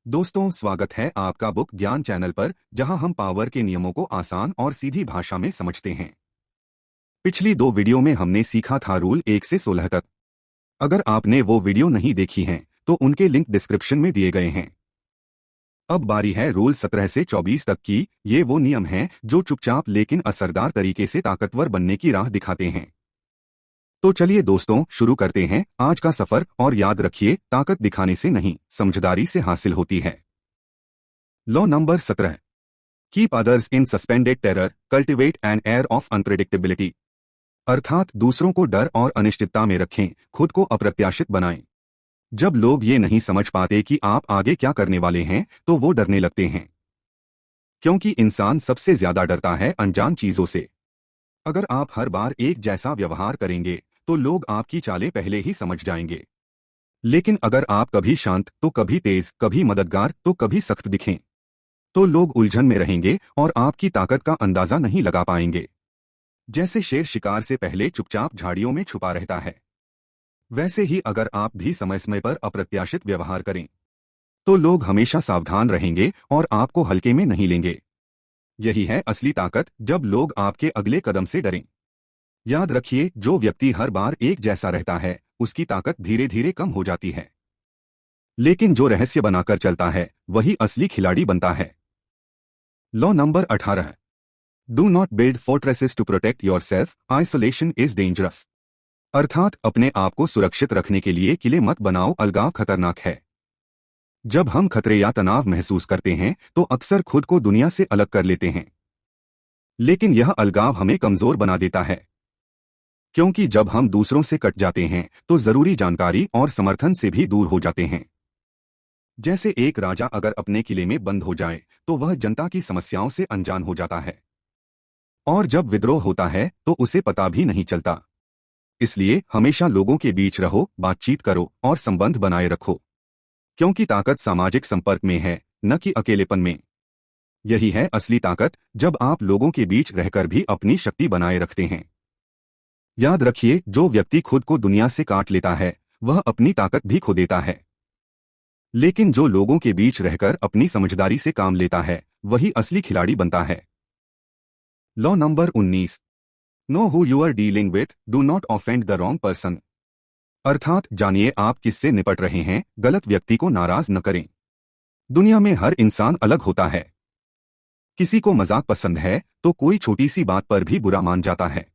दोस्तों, स्वागत है आपका बुक ज्ञान चैनल पर, जहां हम पावर के नियमों को आसान और सीधी भाषा में समझते हैं। पिछली 2 वीडियो में हमने सीखा था रूल 1 से 16 तक। अगर आपने वो वीडियो नहीं देखी हैं, तो उनके लिंक डिस्क्रिप्शन में दिए गए हैं। अब बारी है रूल 17 से 24 तक की। ये वो नियम हैं जो चुपचाप लेकिन असरदार तरीके से ताकतवर बनने की राह दिखाते हैं। तो चलिए दोस्तों, शुरू करते हैं आज का सफर। और याद रखिए, ताकत दिखाने से नहीं, समझदारी से हासिल होती है। Law number 17। Keep others in suspended terror, cultivate an air of unpredictability. अर्थात दूसरों को डर और अनिश्चितता में रखें, खुद को अप्रत्याशित बनाएं। जब लोग ये नहीं समझ पाते कि आप आगे क्या करने वाले हैं, तो वो डरने लगते हैं। क्योंकि इंसान सबसे ज्यादा डरता है अनजान चीजों से। अगर आप हर बार एक जैसा व्यवहार करेंगे, तो लोग आपकी चालें पहले ही समझ जाएंगे। लेकिन अगर आप कभी शांत तो कभी तेज, कभी मददगार तो कभी सख्त दिखें, तो लोग उलझन में रहेंगे और आपकी ताकत का अंदाजा नहीं लगा पाएंगे। जैसे शेर शिकार से पहले चुपचाप झाड़ियों में छुपा रहता है, वैसे ही अगर आप भी समय समय पर अप्रत्याशित व्यवहार करें, तो लोग हमेशा सावधान रहेंगे और आपको हल्के में नहीं लेंगे। यही है असली ताकत, जब लोग आपके अगले कदम से डरें। याद रखिए, जो व्यक्ति हर बार एक जैसा रहता है, उसकी ताकत धीरे धीरे कम हो जाती है। लेकिन जो रहस्य बनाकर चलता है, वही असली खिलाड़ी बनता है। Law number 18। Do not build fortresses to protect yourself, isolation is dangerous. अर्थात अपने आप को सुरक्षित रखने के लिए किले मत बनाओ, अलगाव खतरनाक है। जब हम खतरे या तनाव महसूस करते हैं, तो अक्सर खुद को दुनिया से अलग कर लेते हैं। लेकिन यह अलगाव हमें कमजोर बना देता है, क्योंकि जब हम दूसरों से कट जाते हैं, तो जरूरी जानकारी और समर्थन से भी दूर हो जाते हैं। जैसे एक राजा अगर अपने किले में बंद हो जाए, तो वह जनता की समस्याओं से अनजान हो जाता है, और जब विद्रोह होता है तो उसे पता भी नहीं चलता। इसलिए हमेशा लोगों के बीच रहो, बातचीत करो और संबंध बनाए रखो, क्योंकि ताकत सामाजिक संपर्क में है, न कि अकेलेपन में। यही है असली ताकत, जब आप लोगों के बीच रहकर भी अपनी शक्ति बनाए रखते हैं। याद रखिए, जो व्यक्ति खुद को दुनिया से काट लेता है, वह अपनी ताकत भी खो देता है। लेकिन जो लोगों के बीच रहकर अपनी समझदारी से काम लेता है, वही असली खिलाड़ी बनता है। Law number 19। Know who you are dealing with, do not offend the wrong person. अर्थात जानिए आप किससे निपट रहे हैं, गलत व्यक्ति को नाराज न करें। दुनिया में हर इंसान अलग होता है। किसी को मजाक पसंद है, तो कोई छोटी सी बात पर भी बुरा मान जाता है।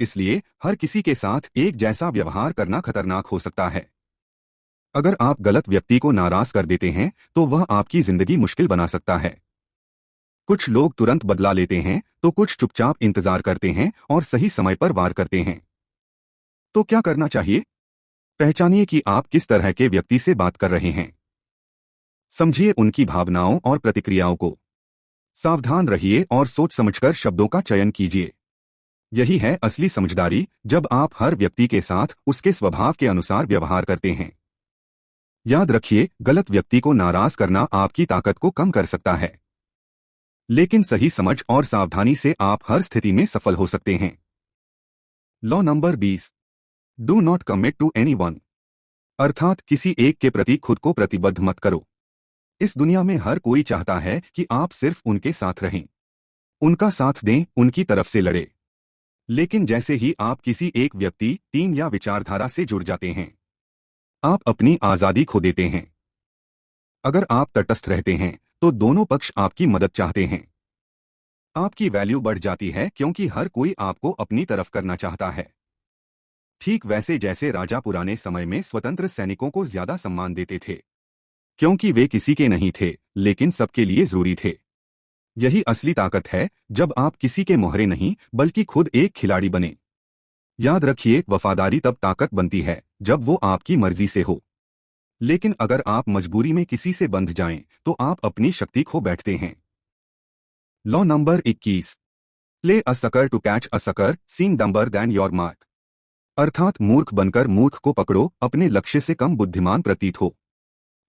इसलिए हर किसी के साथ एक जैसा व्यवहार करना खतरनाक हो सकता है। अगर आप गलत व्यक्ति को नाराज कर देते हैं, तो वह आपकी जिंदगी मुश्किल बना सकता है। कुछ लोग तुरंत बदला लेते हैं, तो कुछ चुपचाप इंतजार करते हैं और सही समय पर वार करते हैं। तो क्या करना चाहिए? पहचानिए कि आप किस तरह के व्यक्ति से बात कर रहे हैं। समझिए उनकी भावनाओं और प्रतिक्रियाओं को। सावधान रहिए और सोच समझकर शब्दों का चयन कीजिए। यही है असली समझदारी, जब आप हर व्यक्ति के साथ उसके स्वभाव के अनुसार व्यवहार करते हैं। याद रखिए, गलत व्यक्ति को नाराज करना आपकी ताकत को कम कर सकता है, लेकिन सही समझ और सावधानी से आप हर स्थिति में सफल हो सकते हैं। Law number 20। Do not commit to anyone. अर्थात किसी एक के प्रति खुद को प्रतिबद्ध मत करो। इस दुनिया में हर कोई चाहता है कि आप सिर्फ उनके साथ रहें, उनका साथ दें, उनकी तरफ से लड़े। लेकिन जैसे ही आप किसी एक व्यक्ति, टीम या विचारधारा से जुड़ जाते हैं, आप अपनी आजादी खो देते हैं। अगर आप तटस्थ रहते हैं, तो दोनों पक्ष आपकी मदद चाहते हैं। आपकी वैल्यू बढ़ जाती है, क्योंकि हर कोई आपको अपनी तरफ करना चाहता है। ठीक वैसे जैसे राजा पुराने समय में स्वतंत्र सैनिकों को ज्यादा सम्मान देते थे, क्योंकि वे किसी के नहीं थे, लेकिन सबके लिए जरूरी थे। यही असली ताकत है, जब आप किसी के मोहरे नहीं, बल्कि खुद एक खिलाड़ी बने। याद रखिए, वफादारी तब ताकत बनती है जब वो आपकी मर्जी से हो। लेकिन अगर आप मजबूरी में किसी से बंध जाएं, तो आप अपनी शक्ति खो बैठते हैं। Law number 21। Play a sucker to catch a sucker, seem dumber than your mark. अर्थात मूर्ख बनकर मूर्ख को पकड़ो, अपने लक्ष्य से कम बुद्धिमान प्रतीत हो।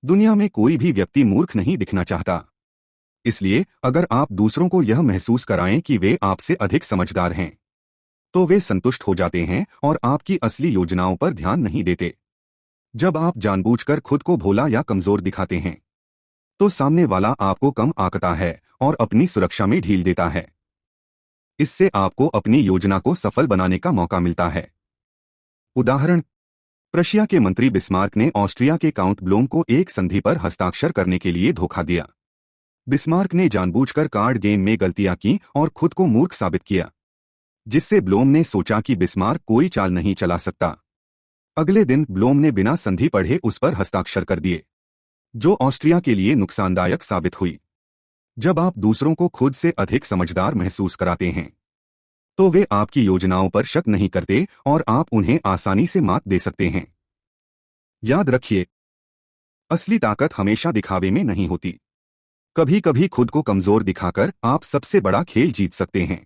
दुनिया में कोई भी व्यक्ति मूर्ख नहीं दिखना चाहता। इसलिए अगर आप दूसरों को यह महसूस कराएं कि वे आपसे अधिक समझदार हैं, तो वे संतुष्ट हो जाते हैं और आपकी असली योजनाओं पर ध्यान नहीं देते। जब आप जानबूझकर खुद को भोला या कमजोर दिखाते हैं, तो सामने वाला आपको कम आंकता है और अपनी सुरक्षा में ढील देता है। इससे आपको अपनी योजना को सफल बनाने का मौका मिलता है। उदाहरण, प्रशिया के मंत्री बिस्मार्क ने ऑस्ट्रिया के काउंट ब्लोम को एक संधि पर हस्ताक्षर करने के लिए धोखा दिया। बिस्मार्क ने जानबूझकर कार्ड गेम में गलतियां की और खुद को मूर्ख साबित किया, जिससे ब्लोम ने सोचा कि बिस्मार्क कोई चाल नहीं चला सकता। अगले दिन ब्लोम ने बिना संधि पढ़े उस पर हस्ताक्षर कर दिए, जो ऑस्ट्रिया के लिए नुकसानदायक साबित हुई। जब आप दूसरों को खुद से अधिक समझदार महसूस कराते हैं, तो वे आपकी योजनाओं पर शक नहीं करते और आप उन्हें आसानी से मात दे सकते हैं। याद रखिए, असली ताकत हमेशा दिखावे में नहीं होती। कभी कभी खुद को कमजोर दिखाकर आप सबसे बड़ा खेल जीत सकते हैं।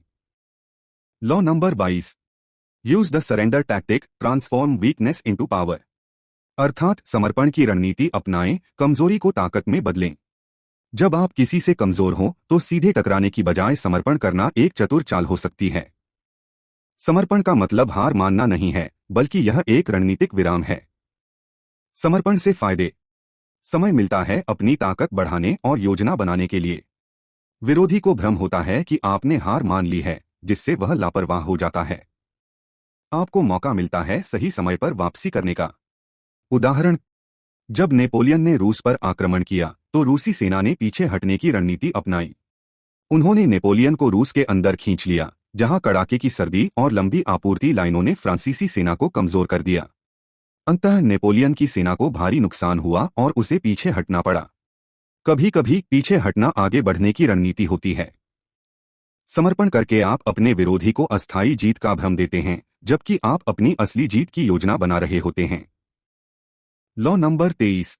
Law number 22, use the surrender tactic, transform weakness into power. अर्थात समर्पण की रणनीति अपनाएं, कमजोरी को ताकत में बदलें। जब आप किसी से कमजोर हो तो सीधे टकराने की बजाय समर्पण करना एक चतुर चाल हो सकती है। समर्पण का मतलब हार मानना नहीं है, बल्कि यह एक रणनीतिक विराम है। समर्पण से फायदे: समय मिलता है अपनी ताकत बढ़ाने और योजना बनाने के लिए। विरोधी को भ्रम होता है कि आपने हार मान ली है, जिससे वह लापरवाह हो जाता है। आपको मौका मिलता है सही समय पर वापसी करने का। उदाहरण, जब नेपोलियन ने रूस पर आक्रमण किया तो रूसी सेना ने पीछे हटने की रणनीति अपनाई। उन्होंने नेपोलियन को रूस के अंदर खींच लिया, जहां कड़ाके की सर्दी और लंबी आपूर्ति लाइनों ने फ्रांसीसी सेना को कमजोर कर दिया। अंततः नेपोलियन की सेना को भारी नुकसान हुआ और उसे पीछे हटना पड़ा। कभी कभी पीछे हटना आगे बढ़ने की रणनीति होती है। समर्पण करके आप अपने विरोधी को अस्थायी जीत का भ्रम देते हैं, जबकि आप अपनी असली जीत की योजना बना रहे होते हैं। Law number 23,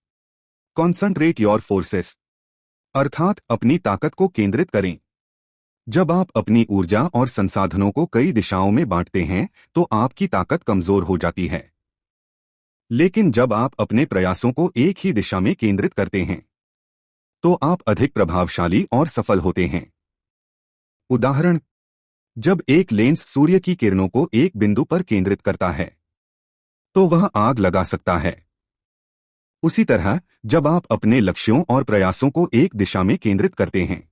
concentrate your forces. अर्थात अपनी ताकत को केंद्रित करें। जब आप अपनी ऊर्जा और संसाधनों को कई दिशाओं में बांटते हैं तो आपकी ताकत कमजोर हो जाती है। लेकिन जब आप अपने प्रयासों को एक ही दिशा में केंद्रित करते हैं तो आप अधिक प्रभावशाली और सफल होते हैं। उदाहरण, जब एक लेंस सूर्य की किरणों को एक बिंदु पर केंद्रित करता है तो वह आग लगा सकता है। उसी तरह जब आप अपने लक्ष्यों और प्रयासों को एक दिशा में केंद्रित करते हैं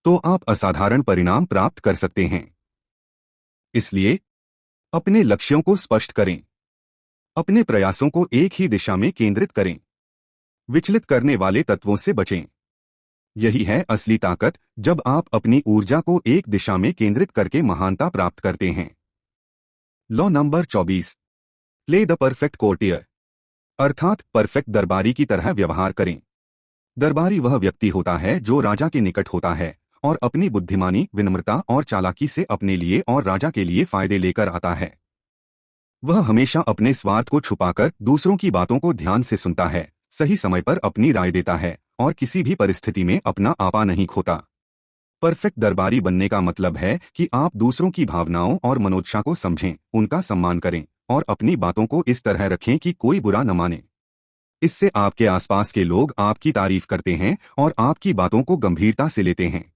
तो आप असाधारण परिणाम प्राप्त कर सकते हैं। इसलिए अपने लक्ष्यों को स्पष्ट करें, अपने प्रयासों को एक ही दिशा में केंद्रित करें, विचलित करने वाले तत्वों से बचें। यही है असली ताकत, जब आप अपनी ऊर्जा को एक दिशा में केंद्रित करके महानता प्राप्त करते हैं। Law number 24, play the perfect courtier. अर्थात परफेक्ट दरबारी की तरह व्यवहार करें। दरबारी वह व्यक्ति होता है जो राजा के निकट होता है और अपनी बुद्धिमानी, विनम्रता और चालाकी से अपने लिए और राजा के लिए फायदे लेकर आता है। वह हमेशा अपने स्वार्थ को छुपाकर दूसरों की बातों को ध्यान से सुनता है, सही समय पर अपनी राय देता है और किसी भी परिस्थिति में अपना आपा नहीं खोता। परफेक्ट दरबारी बनने का मतलब है कि आप दूसरों की भावनाओं और मनोदशा को समझें, उनका सम्मान करें और अपनी बातों को इस तरह रखें कि कोई बुरा न माने। इससे आपके आसपास के लोग आपकी तारीफ करते हैं और आपकी बातों को गंभीरता से लेते हैं।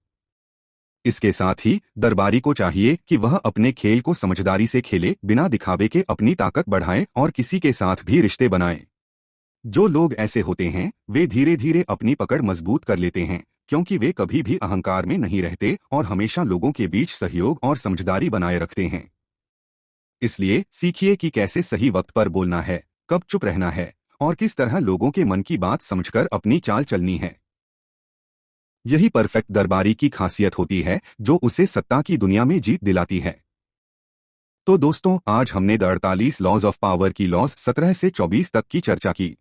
इसके साथ ही दरबारी को चाहिए कि वह अपने खेल को समझदारी से खेले, बिना दिखावे के अपनी ताकत बढ़ाए और किसी के साथ भी रिश्ते बनाए। जो लोग ऐसे होते हैं वे धीरे धीरे अपनी पकड़ मजबूत कर लेते हैं, क्योंकि वे कभी भी अहंकार में नहीं रहते और हमेशा लोगों के बीच सहयोग और समझदारी बनाए रखते हैं। इसलिए सीखिए कि कैसे सही वक्त पर बोलना है, कब चुप रहना है और किस तरह लोगों के मन की बात समझकर अपनी चाल चलनी है। यही परफेक्ट दरबारी की खासियत होती है, जो उसे सत्ता की दुनिया में जीत दिलाती है। तो दोस्तों, आज हमने द 48 लॉज ऑफ पावर की लॉज 17 से 24 तक की चर्चा की।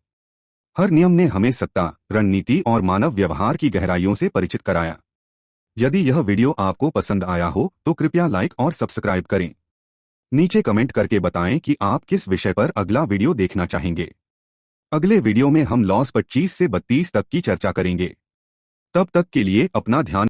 हर नियम ने हमें सत्ता, रणनीति और मानव व्यवहार की गहराइयों से परिचित कराया। यदि यह वीडियो आपको पसंद आया हो तो कृपया लाइक और सब्सक्राइब करें। नीचे कमेंट करके बताएं कि आप किस विषय पर अगला वीडियो देखना चाहेंगे। अगले वीडियो में हम लॉज 25 से 32 तक की चर्चा करेंगे। तब तक के लिए अपना ध्यान